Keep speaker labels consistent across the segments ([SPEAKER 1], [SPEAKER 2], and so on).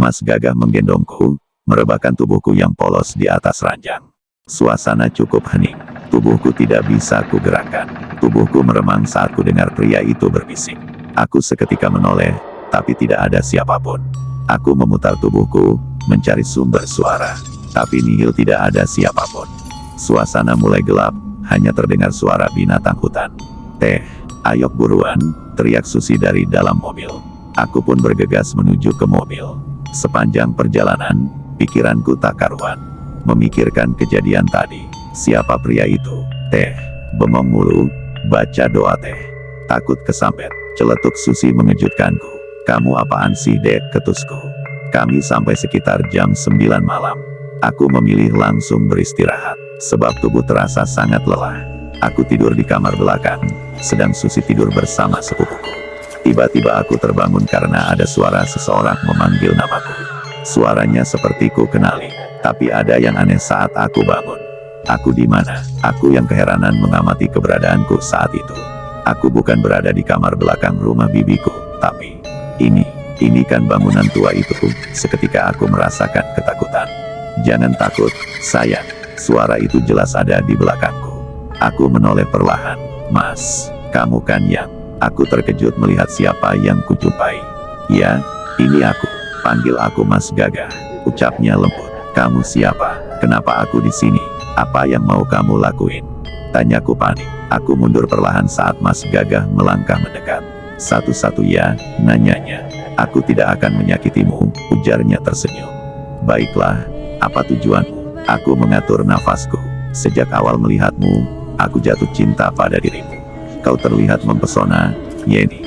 [SPEAKER 1] Mas Gagah menggendongku, merebahkan tubuhku yang polos di atas ranjang. Suasana cukup hening. Tubuhku tidak bisa kugerakkan. Tubuhku meremang saat ku dengar pria itu berbisik. Aku seketika menoleh, tapi tidak ada siapapun. Aku memutar tubuhku, mencari sumber suara. Tapi nihil, tidak ada siapapun. Suasana mulai gelap, hanya terdengar suara binatang hutan. "Teh, ayo buruan," teriak Susi dari dalam mobil. Aku pun bergegas menuju ke mobil. Sepanjang perjalanan, pikiranku tak karuan. Memikirkan kejadian tadi. Siapa pria itu? "Teh, bengong mulu, baca doa teh." "Takut kesambet," celetuk Susi mengejutkanku. "Kamu apaan sih dek?" ketusku. Kami sampai sekitar jam 9 malam. Aku memilih langsung beristirahat, sebab tubuh terasa sangat lelah. Aku tidur di kamar belakang, sedang Susi tidur bersama sepupuku. Tiba-tiba aku terbangun karena ada suara seseorang memanggil namaku. Suaranya seperti ku kenali, tapi ada yang aneh saat aku bangun. Aku di mana? Aku yang keheranan mengamati keberadaanku saat itu. Aku bukan berada di kamar belakang rumah bibiku, tapi ini kan bangunan tua itu. Seketika aku merasakan ketakutan. "Jangan takut, sayang." Suara itu jelas ada di belakangku. Aku menoleh perlahan. "Mas, kamu kan yang..." Aku terkejut melihat siapa yang kujumpai. "Ya, ini aku. Panggil aku Mas Gagah," ucapnya lembut. "Kamu siapa? Kenapa aku di sini? Apa yang mau kamu lakuin?" tanyaku panik. Aku mundur perlahan saat Mas Gagah melangkah mendekat. "Satu-satunya," nanyanya. "Aku tidak akan menyakitimu," ujarnya tersenyum. "Baiklah, apa tujuanmu?" Aku mengatur nafasku. "Sejak awal melihatmu, aku jatuh cinta pada dirimu. Kau terlihat mempesona, Yeni."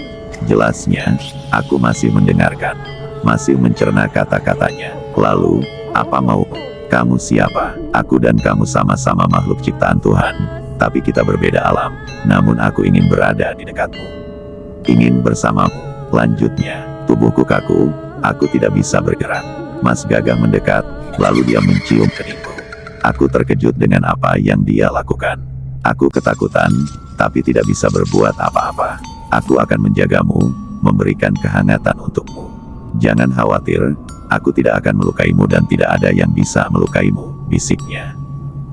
[SPEAKER 1] Jelasnya, aku masih mendengarkan, masih mencerna kata-katanya. "Lalu, apa maumu? Kamu siapa?" "Aku dan kamu sama-sama makhluk ciptaan Tuhan, tapi kita berbeda alam. Namun aku ingin berada di dekatmu. Ingin bersamamu," lanjutnya. Tubuhku kaku, aku tidak bisa bergerak. Mas Gagah mendekat, lalu dia mencium keningku. Aku terkejut dengan apa yang dia lakukan. Aku ketakutan, tapi tidak bisa berbuat apa-apa. "Aku akan menjagamu, memberikan kehangatan untukmu. Jangan khawatir, aku tidak akan melukaimu dan tidak ada yang bisa melukaimu," bisiknya.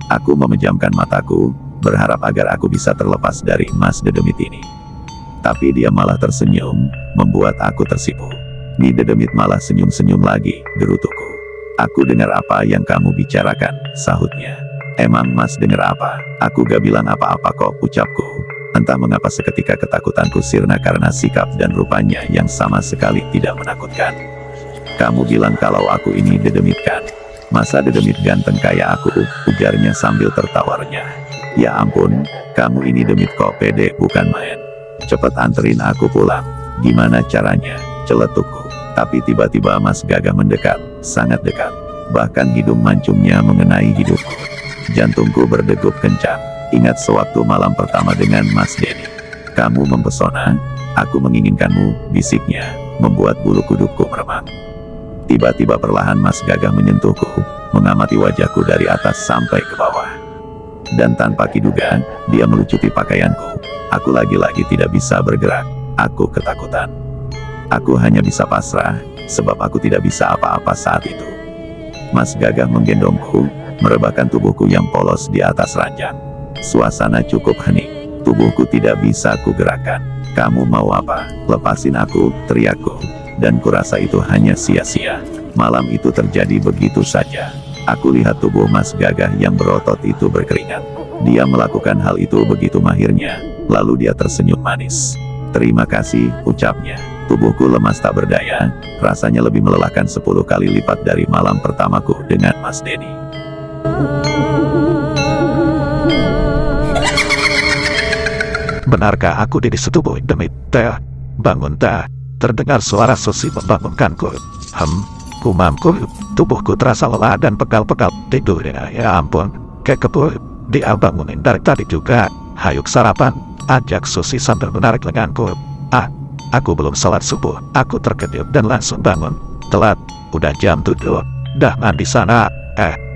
[SPEAKER 1] Aku memejamkan mataku, berharap agar aku bisa terlepas dari Mas Dedemit ini. Tapi dia malah tersenyum, membuat aku tersipu. "Ni Dedemit malah senyum-senyum lagi," gerutuku. "Aku dengar apa yang kamu bicarakan," sahutnya. "Emang Mas dengar apa?" "Aku gak bilang apa-apa kok," ucapku. Entah mengapa seketika ketakutanku sirna karena sikap dan rupanya yang sama sekali tidak menakutkan. "Kamu bilang kalau aku ini Dedemit kan? Masa Dedemit ganteng kayak aku?" ujarnya sambil tertawarnya. "Ya ampun, kamu ini Demit kok pede bukan main. Cepet anterin aku pulang." "Gimana caranya?" celetukku. Tapi tiba-tiba Mas Gagah mendekat, sangat dekat. Bahkan hidung mancungnya mengenai hidupku. Jantungku berdegup kencang. Ingat sewaktu malam pertama dengan Mas Denny. "Kamu mempesona, aku menginginkanmu," bisiknya, membuat bulu kudukku meremang. Tiba-tiba perlahan Mas Gagah menyentuhku, mengamati wajahku dari atas sampai ke bawah. Dan tanpa kiduga, dia melucuti pakaianku. Aku lagi-lagi tidak bisa bergerak. Aku ketakutan. Aku hanya bisa pasrah, sebab aku tidak bisa apa-apa saat itu. Mas Gagah menggendongku, merebahkan tubuhku yang polos di atas ranjang. Suasana cukup hening. Tubuhku tidak bisa kugerakkan. "Kamu mau apa? Lepasin aku," teriakku. Dan kurasa itu hanya sia-sia. Malam itu terjadi begitu saja. Aku lihat tubuh Mas Gagah yang berotot itu berkeringat. Dia melakukan hal itu begitu mahirnya, lalu dia tersenyum manis. "Terima kasih," ucapnya. Tubuhku lemas tak berdaya, rasanya lebih melelahkan 10 kali lipat dari malam pertamaku dengan Mas Denny.
[SPEAKER 2] "Benarkah aku disetubuhi Demit? Teh, bangun teh." Terdengar suara Susi membangunkanku. Kumamku, tubuhku terasa lelah dan pegal-pegal tidur. Ya ampun, kekepu, dia bangunin dari tadi juga. "Hayuk sarapan," ajak Susi sambil menarik lenganku. Aku belum sholat subuh." Aku terkejut dan langsung bangun. "Telat, udah jam 7. Dah mandi sana."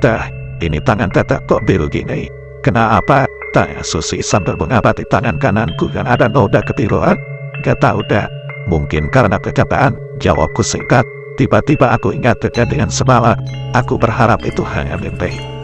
[SPEAKER 2] Teh, ini tangan teteh kok biru gini. "Kenapa?" tanya Susi sambil mengabati tangan kananku yang ada noda kebiruan. "Gak tahu dah, mungkin karena kecapean," jawabku singkat. Tiba-tiba aku ingat kejadian semalam. Aku berharap itu hanya mimpi.